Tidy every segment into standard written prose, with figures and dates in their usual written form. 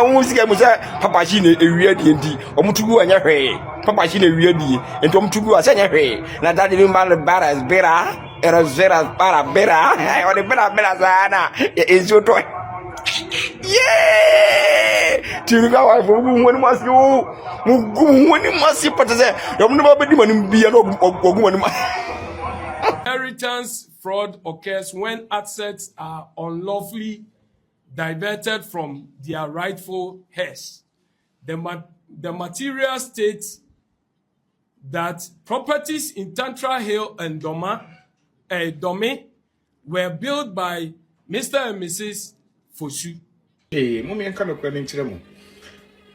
unsika musa papa shi ne ewie die ndi omutugu anya hwe papa shi ne ewie die enti omutugu asanya hwe na Daddy Lumba bara is better era zera para better o de better sana enzo to yeah tinuga wa fo mu woni masi o mu woni masi patase yomno ba bedi manim bia no ogu woni. Inheritance fraud occurs when assets are unlawfully diverted from their rightful heirs. The material states that properties in Tantra Hill and Dome were built by Mr. and Mrs. Fosu. Hey, mommy, I can't go into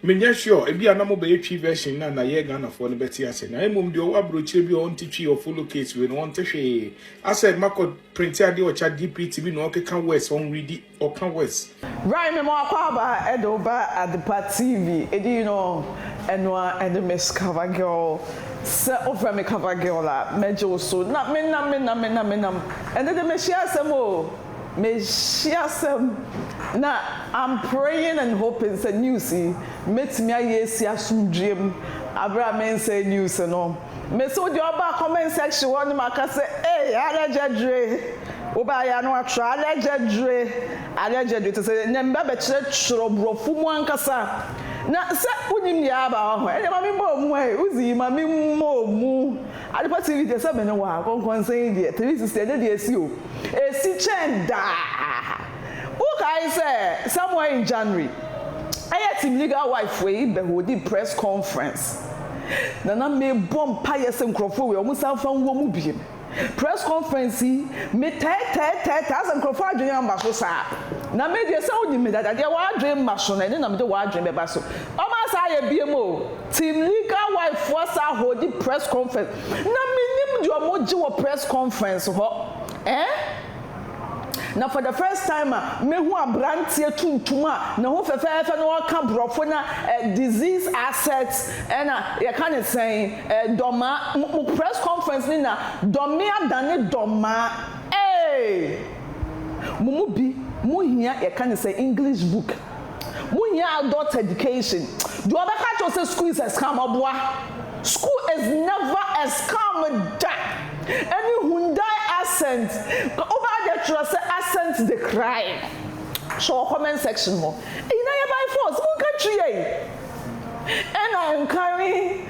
Menya sure ebi anamo be twi version na ye Ghana for no beti ase na emum de o abrochire bi on titwi o follow case we no on tehwe I said mako print ade o cha DPT bi no o kan west on read o kan west right me mo akwa edoba at the TV edi you know enwa and Miss cover girl se over me cover girl la mejo so na me and then me share some o me share some. Now I'm praying and hoping say news met me ayesi asundrem abra men say news no me so the oba comment section one maka say hey allegedly oba ya no atra allegedly to say nemba be kire choro brofu mu ankasa na se unim ya ba ho e ma me mo e uzi ma me mo Alipa TV de se me no wa konkon say de 360 de esi o esi chenda. I said somewhere in January, I had Team Legal Wife way be hold press conference. Nana me bomb pie some crofo we almost have found one bi. Press conference me thousand crofo adwen amba so sa. Na me dey say oni me that dey wa adwen maso na na me dey wa adwen be ba so. O ma sa ye biem o. Team Legal Wife force hold press conference. Na me nim di o mo gi wo press conference ho. Now for the first time, me who abrantie tuntuma na ho fefefe na waka brofo na disease assets and you can say doma press conference ni na domi adane doma mumu bi mu hia you can say English book mu hia adult education do obeka to say school is a scam oboa school is never a scam da any Hyundai accent over the trust accent the crime show comment section mo ina ya by force mo country and I am carrying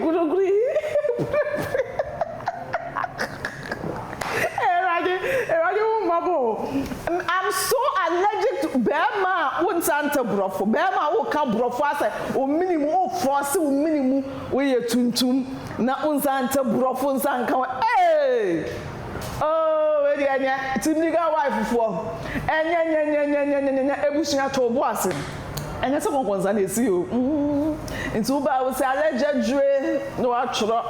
guruguri I'm so allergic to Bema won Santa Brofo. Bema wo ka brofo ase o minimum o force o minimum we ye tuntum na unsanta brofo nsanka oh we dey anya Team Legal Wife for enya ebusunya to bo ase enya se konkonza na esi o nti ba wo say allegedly no atro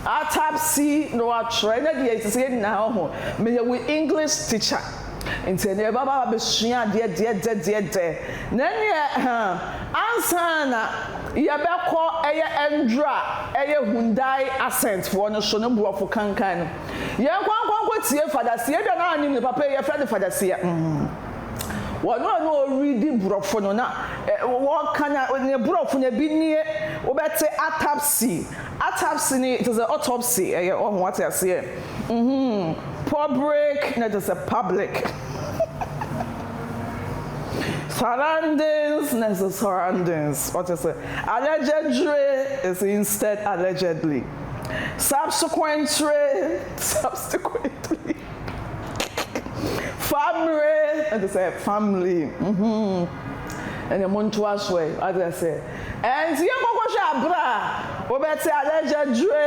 autopsy no atro na dey say na ho me we English teacher nti ne baba be sua de na ne ansa na ye be ko eye endra eye Hyundai accent for no so no buofo kankan no ye kwankwanko tie fadasie bia na anim ne papa ye friend fadasie no read brofo no na wo kana ne brofo na bi nie wo bete autopsy ni it is an autopsy what I say public not just a public surroundings what I say allegedly is instead allegedly subsequently family and say family and the montuas way as I say and you go abra we better allegedly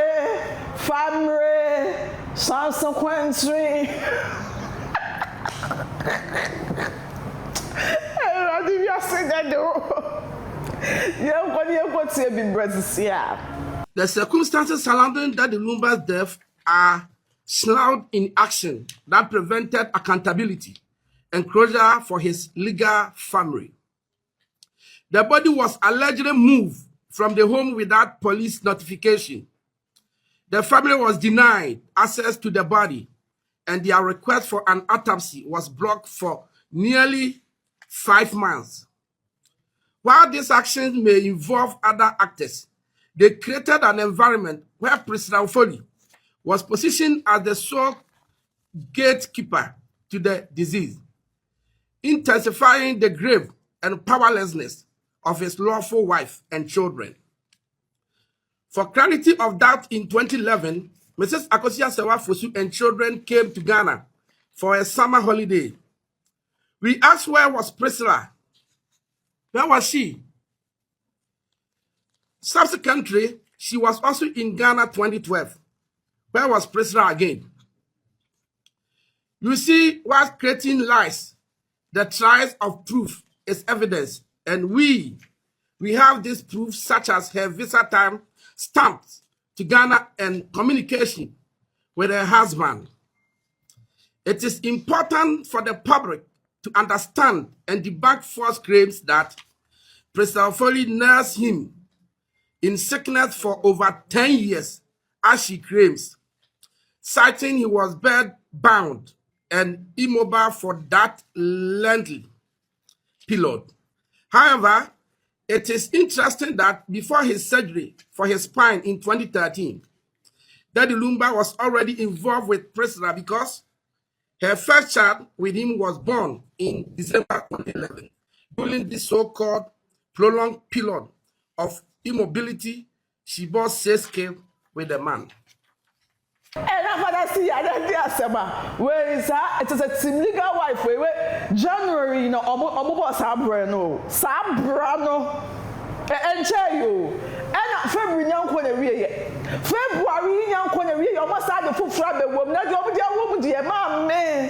family subsequently I did you say that the circumstances surrounding Daddy Lumba's death are sloughed in action that prevented accountability and closure for his legal family. The body was allegedly moved from the home without police notification. The family was denied access to the body, and their request for an autopsy was blocked for nearly 5 months. While these actions may involve other actors, they created an environment where President Ofori was positioned as the sole gatekeeper to the disease, intensifying the grave and powerlessness of his lawful wife and children. For clarity of doubt, in 2011, Mrs. Akosua-Serwaah Fosu and children came to Ghana for a summer holiday. We asked, where was Priscilla? Where was she? Subsequently, she was also in Ghana 2012. Where was Priscilla again? You see, while creating lies, the trials of proof is evidence, and we have this proof, such as her visa time stamped to Ghana and communication with her husband. It is important for the public to understand and debunk false claims that President Ofori nursed him in sickness for over 10 years, as she claims, citing he was bed-bound and immobile for that lengthy period. However, it is interesting that before his surgery for his spine in 2013, Daddy Lumba was already involved with Priscilla because her first child with him was born in December 2011. During this so-called prolonged period of immobility, she bore 6 kids with the man. And after see where is that? It is a team legal wife. Where January, you know, omo sabrano, sabrano, and tell you. And February young kone we February young kone we almost had the full frabe woman. Not your woman, dear man,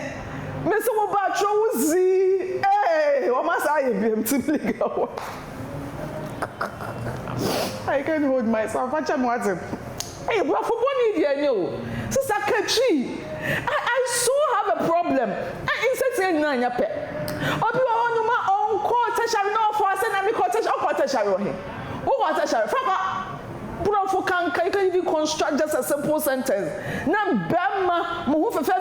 Mr. Mubacho Uzi. Hey, almost I am team legal. I can't hold myself. I can't watch it. Hey, bro, for one year, no. Sister Kachi, I so have a problem. I insist in nine yape. Obi wa no ma on court shall no for say na me court shall him. Who court shall? From bro for can even construct just a simple sentence. Na bema mo hu fe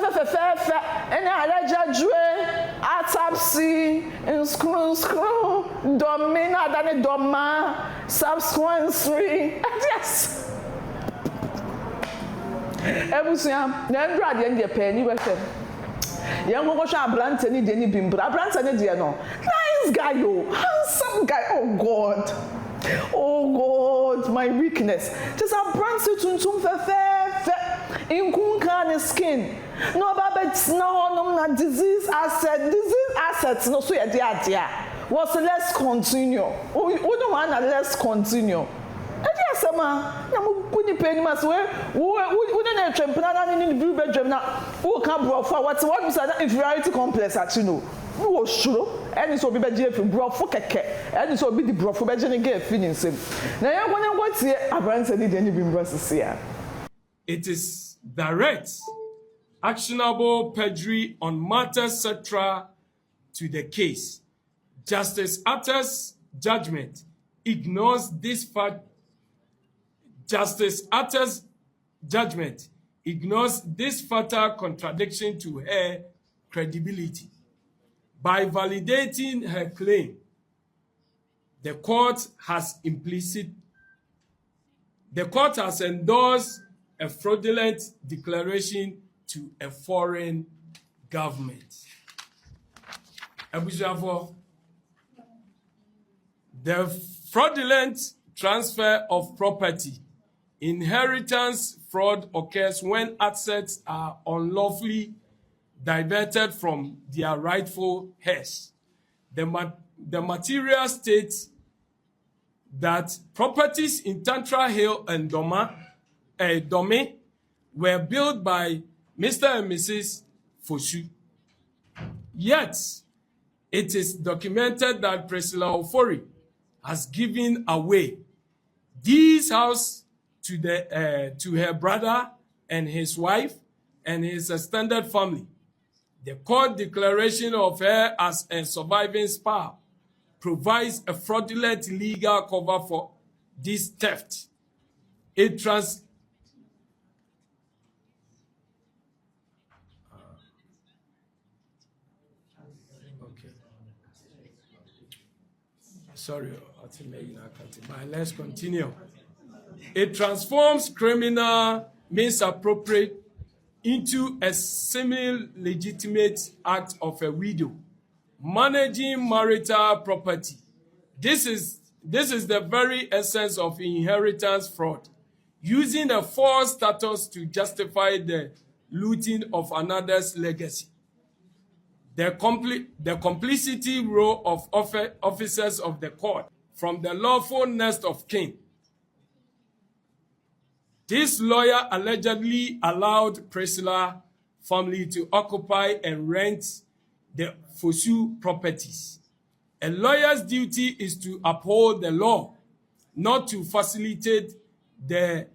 and alaja jue atapsi in screw domina than doma subsequently. Yes. Ebusia na ndra de ndie pe ni wefem ye ngoko hwa abrante ni de ni bimbra abrante ni de no nice guy yo handsome guy. Oh god, my weakness just abrante tuntum fe inkunka ne skin no babet no na disease assets no so ye de adea was let's continue we don't want let's continue. Sama na mo kuni pe ni maso we na twempna na ni bi bedwam na wo ka brofo what be that inferiority complex at you know wo suro eni so bi beje fi brofo keke eni so bi di brofo beje ni ge fi ni nsem na ye kwone tie abrante ni de ni bi mbrasisi ya. It is direct, actionable perjury on matters central to the case. Justice Atter's judgment ignores this fact. Justice Atter's judgment ignores this fatal contradiction to her credibility. By validating her claim, the court has endorsed a fraudulent declaration to a foreign government. The fraudulent transfer of property. Inheritance fraud occurs when assets are unlawfully diverted from their rightful heirs. The material states that properties in Tantra Hill and Dome were built by Mr. and Mrs. Fosu. Yet, it is documented that Priscilla Ofori has given away these houses to her brother and his wife and his extended family. The court declaration of her as a surviving spouse provides a fraudulent legal cover for this theft. sorry, but let's continue. It transforms criminal means appropriate into a semi-legitimate act of a widow managing marital property. This is the very essence of inheritance fraud, using a false status to justify the looting of another's legacy. The complicity role of officers of the court from the lawful next of kin. This lawyer allegedly allowed Priscilla family to occupy and rent the Fosu properties. A lawyer's duty is to uphold the law, not to facilitate the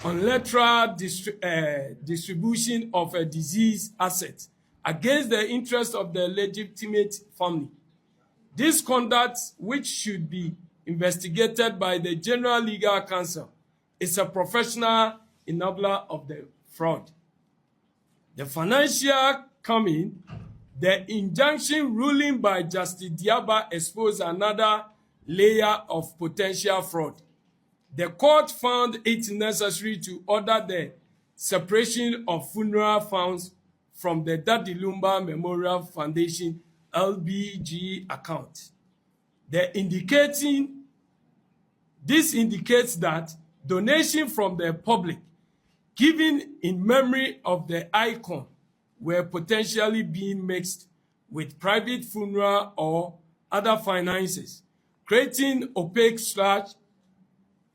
unilateral distribution of a diseased asset against the interest of the legitimate family. This conduct, which should be investigated by the General Legal Counsel, is a professional enabler of the fraud. The financial coming, the injunction ruling by Justice Diaba exposed another layer of potential fraud. The court found it necessary to order the separation of funeral funds from the Daddy Lumba Memorial Foundation LBG account. This indicates that donation from the public given in memory of the icon were potentially being mixed with private funeral or other finances, creating opaque sludge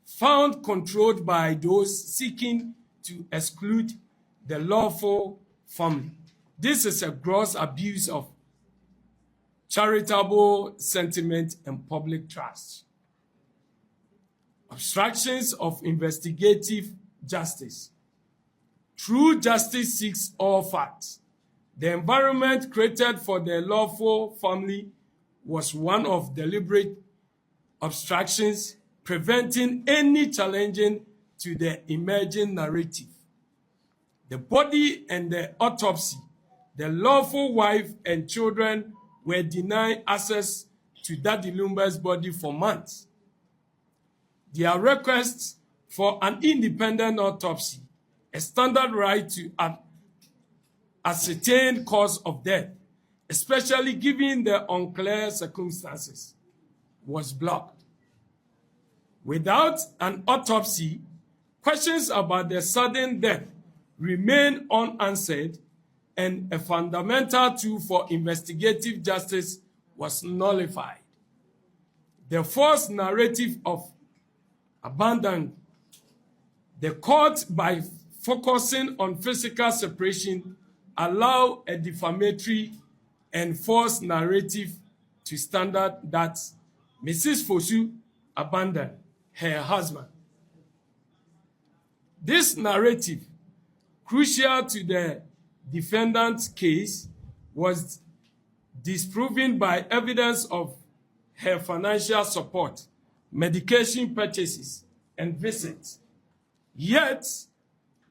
found controlled by those seeking to exclude the lawful family. This is a gross abuse of charitable sentiment and public trust. Obstructions of investigative justice. True justice seeks all facts. The environment created for the lawful family was one of deliberate obstructions, preventing any challenging to the emerging narrative. The body and the autopsy, the lawful wife and children were denied access to Daddy Lumba's body for months. Their requests for an independent autopsy, a standard right to ascertain cause of death, especially given the unclear circumstances, was blocked. Without an autopsy, questions about the sudden death remain unanswered, and a fundamental tool for investigative justice was nullified. The false narrative of abandon the court, by focusing on physical separation, allow a defamatory and false narrative to stand out that Mrs. Fosu abandoned her husband. This narrative, crucial to the defendant's case, was disproven by evidence of her financial support, medication purchases, and visits. Yet,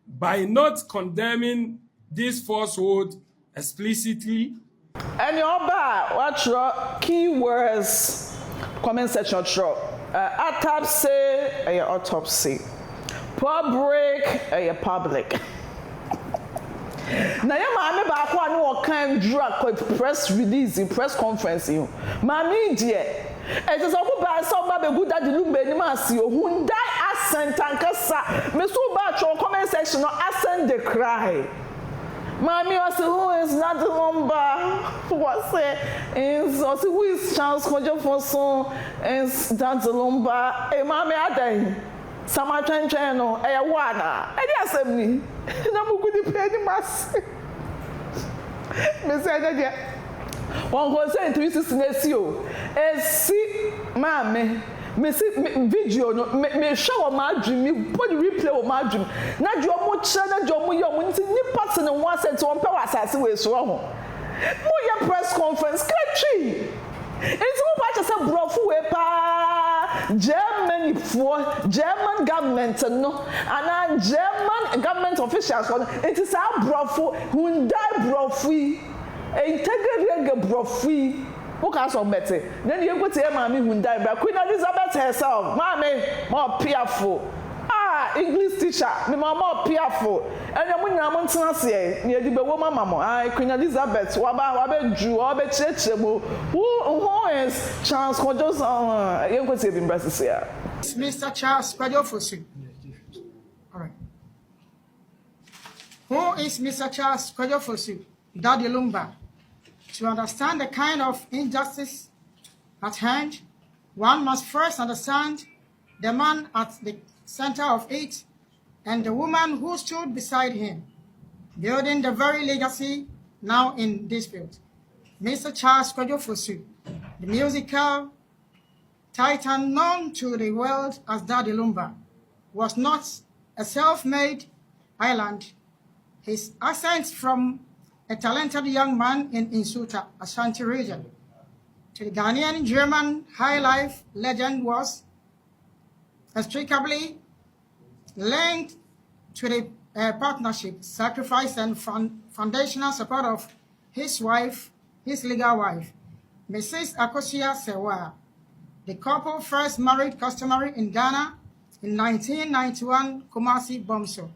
by not condemning this falsehood explicitly, and your bar, what's your keywords? Comment section. Autopsy, a autopsy. Public, a public. Na ya maame ba kwa no o kan drug press release press conference you. Maame die. E je so ko ba so ba be good Daddy Lumba ni ma si ohun dai accent ankasa. Me so ba cho comment section no accent the cry. Maame was who is Daddy Lumba? What say is who is Charles Kojo Fosun is Daddy Lumba? E maame adan. Sama twentwen no e wa na e di asem ni na mu gudi pe ni mas me say je won go say 360 na si o e si maame me si video no me show ma adwum me body replay o ma adwum na jo mo kire na jo mo ye mo nti ni part ne one set won pe wa asase we so ho mo ye press conference kretwi enti mo pa che se brofu we pa German government no and German government officials it is our brofu who die brofu integrate brofu who can so better. Then you put your mammy who died, but Queen Elizabeth herself, mammy, more fearful. English teacher, me mama fearful. And I'm when I'm on Tansier, near the woman mamma, Queen Elizabeth, Waba Jew, Waba Churchable, who is Charles Codos on young could in Brazil here. Mr. Charles Kwajofosu. All right. Who is Mr. Charles Kwajofosu? Daddy Lumba. To understand the kind of injustice at hand, one must first understand the man at the center of it and the woman who stood beside him, building the very legacy now in dispute. Mr. Charles Kwajofosu, the musical titan known to the world as Daddy Lumba, was not a self-made island. His ascent from a talented young man in Insuta, Ashanti region, to the Ghanaian German high life legend was inextricably linked to the partnership, sacrifice, and foundational support of his wife, his legal wife, Mrs. Akosia Sewa. The couple first married customary in Ghana in 1991, Kumasi, Bomso.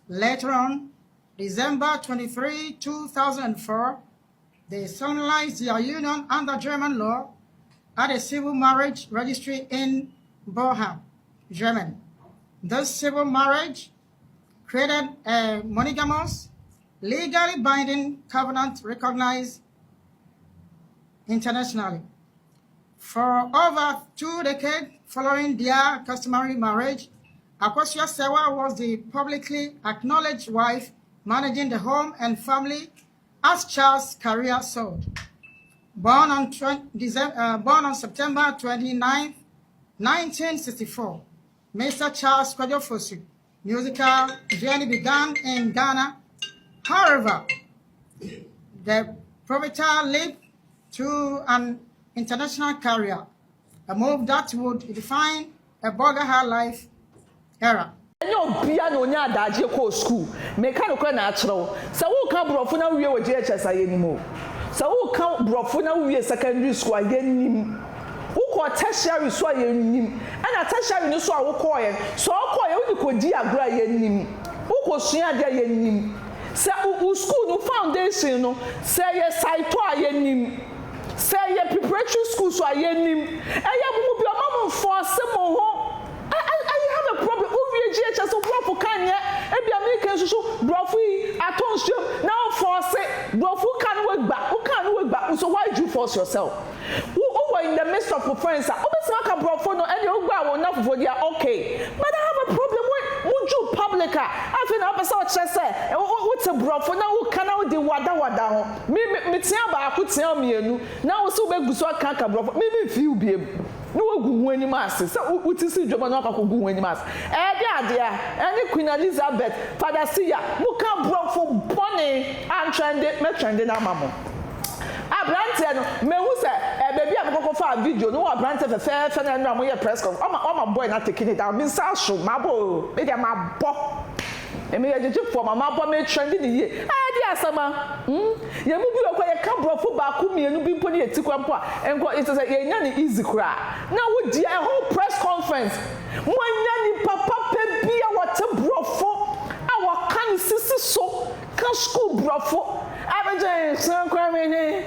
Later on, December 23, 2004, they solemnized their union under German law at a civil marriage registry in Bochum, Germany. This civil marriage created a monogamous, legally binding covenant recognized internationally. For over 2 decades following their customary marriage, Akosia Sewa was the publicly acknowledged wife managing the home and family as Charles' career soared. Born on September 29, 1964, Mr. Charles Kwajofosu musical journey began in Ghana. However, the pivotal leap to an international career, a move that would define a Bogaha life era. No piano nya daje ko school me ka no kwa na achrew se wo ka brofo na wie waje HS ayenimo se wo ka brofo na wie secondary school ayenim wo ko tertiary so ayenim ana tertiary no so a wo ko ye so ko ye wo ko di agro ayenim wo ko sua de ayenim se wo school no foundation no se ye site ayenim se ye preparatory school so ayenim eya mu bi o ma mu force mo ho I have a problem. GHS so brofo kan ye e bia me kan so brofo atonsium now force brofo kan we gba so why do you force yourself who were in the midst of friends obesima ka brofo no e dey gba won na fofo dia okay but I have a problem when muju publica afi na obesa o chere say what a brofo na wo kan na de wada ho me tia ba akotia mienu na wo so beguso kan ka brofo me feel biem no ogu hu anim ase se utisi dwoma no akako gu hu anim ase e de ade a eni Queen Elizabeth Father Sia muka brofo bone and trend me trend na mamo abrante no me hu se baby aboko fa video no abrante fe na no amoye press conference o ma boy na taking it down me sa so mabo me dia ma bo emi ye jeje for mama bo me trend ni ye ade asama ye mu bi okwa ye ka brofo ba ku mienu bi mpo ni etikwa mpo a enko it say ye nya ni easy kra na wo di a whole press conference mo nya ni papa pe bia what brofo a wa kan sisi so ka school brofo abeje so kwa me ni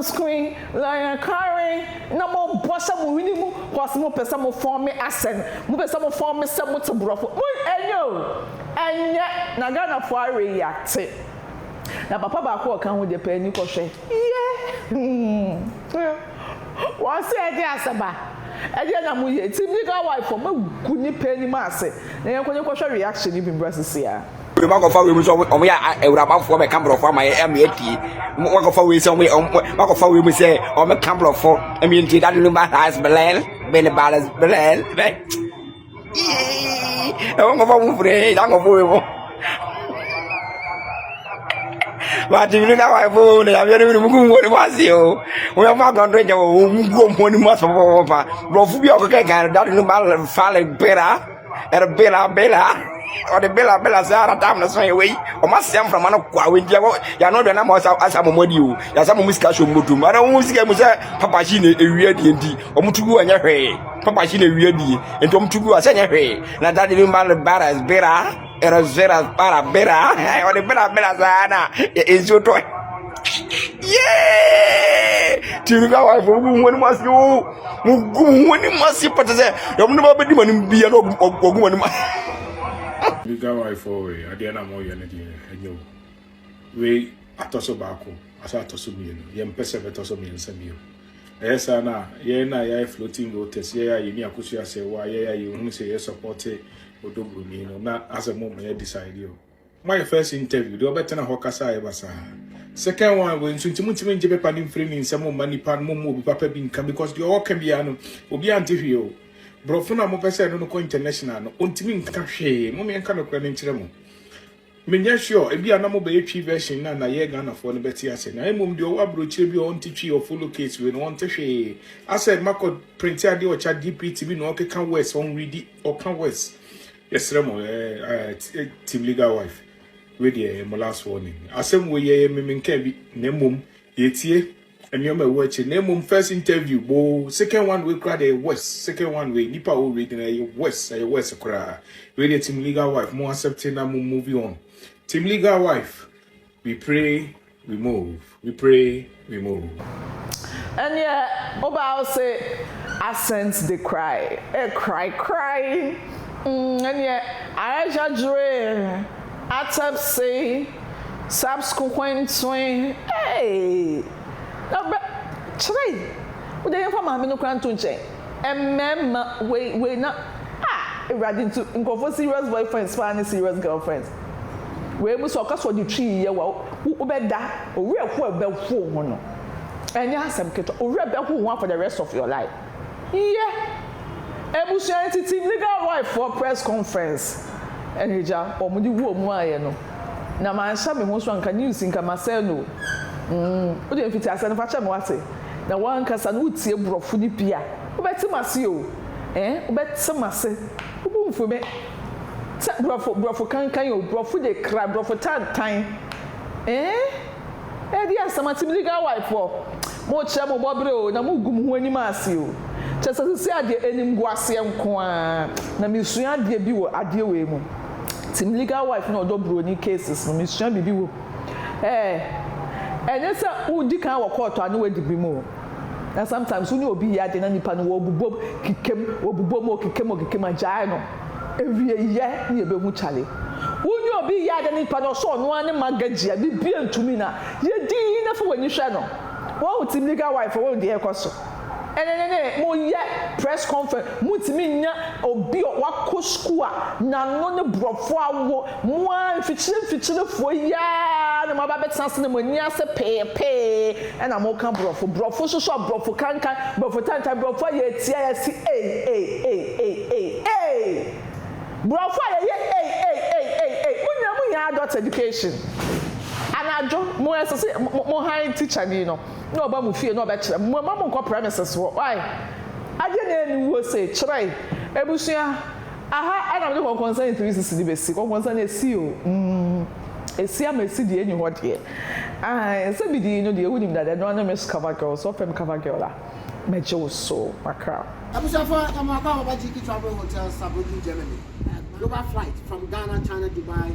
screen like carry na mo bossa mo wini mu cause mo pesa mo form me asen mo pesa mo form me se mo te brofo mo enyo enye na Ghana for react na papa ba ko kan ho de pa ni ko hwe wa se e de asaba e de na mo ye ti bigger wife mo gu ni pa ni ma ase na ye ko hwe reaction ni bi brasisi a we ma go fa we so o ya Euraba fo me camera fo ma M0ck mo go fa we so ma go fa we say o me camera fo M0ck Daddy Lumba has belen ben balance belen o go fa mo fure da go fo we mo wa ti ni na wa fo na ya ni mu ku wo ni wa si o ya ma go ndo je o mu go mo ni ma so pa bro fu bi o ke kan Daddy Lumba fa le pera era bela or the bela zara tam na so way o masem from an kwa we dia ya no do na ma asa momodi o ya sa momuska sho motu ma na wo sika mu se papa shi na ewie die ndi o mutugu anya hwe papa shi na ewie die enti o mutugu asa anya hwe na Daddy Lumba bara is bera era zera para bera or the bela zana enzo to yeah tinuga wa fo mu woni masi o mu woni masi patase yo mu ba bedi manim bia no ogu woni ma Liga wife we ade na mo ye ne die enyo we atoso baako asa atoso mienu ye mpese betoso miensa bio esa na ye floating waters ye ya ni akosu ase wa ye ya ye hu se ye support odobru ni no na asa mo me decide yo my first interview do betena hokasa e basa second one we ntuntimuntimi nje be panim free ni nsemo manipa mo mo bi papa bi nka because the all can be ano obi antihwe o brofo na mo pese no ko international no ontimi nka hwe mo me nka no kwa ne nkyere mo menya sure ebi ana mo be twi version na ye Ghana for no beti ase na emom de o abrochire bi o ntitwi o follow case we no won tehwe ase mako print ade o cha DPT bi no okeka west on read o kan west yesre mo team legal wife we the last warning asem we ye memenka bi na emom yetie enioma ewache na emom first interview bo second one we crowd the west second one we nipa o read na west kra we the team legal wife mo accepting na mo movie on team legal wife we pray we move we pray we move and yeah oba say accents they cry cry and yeah Aisha Dre atap say subsequent swing hey Chire we dey for ma me no kran to nche we na ready to nkofo serious boyfriends fan serious girlfriends we mu so kaso di twi ye wa wo beda owi efu ebefu ho no enya asem keto owi ebefu ho for the rest of your life yeah ebusuan team legal wife for press conference enija omudi wo mu aye no na man sha me ho so anka news nka masel no o de fiti ase no fa cha me wase na wan kasa no tie brofo ni pia o beti mase o o beti mase o bu mfo me brofo kan yo brofo de kra brofo tan di asamati legal wife for mo che mo bobre o na mo gum ho ani mase o chesa se ade enim guase nko a na misua ade bi wo ade we mu team legal wife na odobro ni cases no misua bibi wo enesa udi kan wo court anu we dibi mu na sometimes uni obi ya de na nipa no wo bubom kikem ajai no ewie ye ni ebe hu chale uni obi ya de nipa no so no ane magagia bibi antumi na ye di na fo wani hwe no wo team legal wife wo de ekoso mo ye press conference mutimi nya obi wako school na no ne brofo awo mo an fichire fo ya na ma ba betanse na mo ni ase pepe na mo kan brofo so brofo kan brofo tan brofo ye tia ya si brofo ye mo nya adult education anajo mo ese mo high teacher ni no no ba mu fie no ba kire mo ma mo nko premises wo why aje na eni wo say kire ebusua aha ana me ko concern 360 di besi ko concern esi o esi amesi di eni ho de se bi di no de wunim da no na miss cover girl so fem cover girl la mejo so makra abusua for amaka ba GK Travel Hotel Sabuki Germany global flight from Ghana, China, Dubai.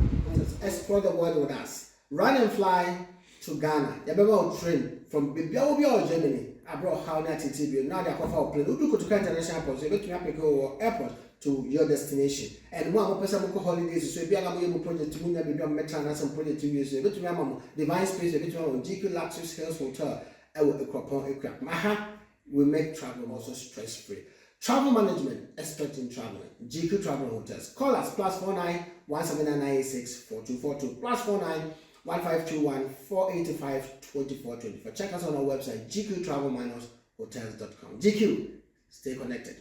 Explore the world with us. Run and fly to Ghana. You better train from Germany. I brought how that TTB. Now they are for plane. You go to international airport. So you go to airport to your destination. And one person go holidays. So you be able to project to move. Be metro and some project to use. You go to my divine space. You go to my GQ Luxus Hills Hotel. We make travel also stress free. Travel management, expert in traveling. GQ Travel Hotels. Call us +49 17996 4242 +49 1521 485 2424. Check us on our website gqtravel-hotels.com. GQ, stay connected.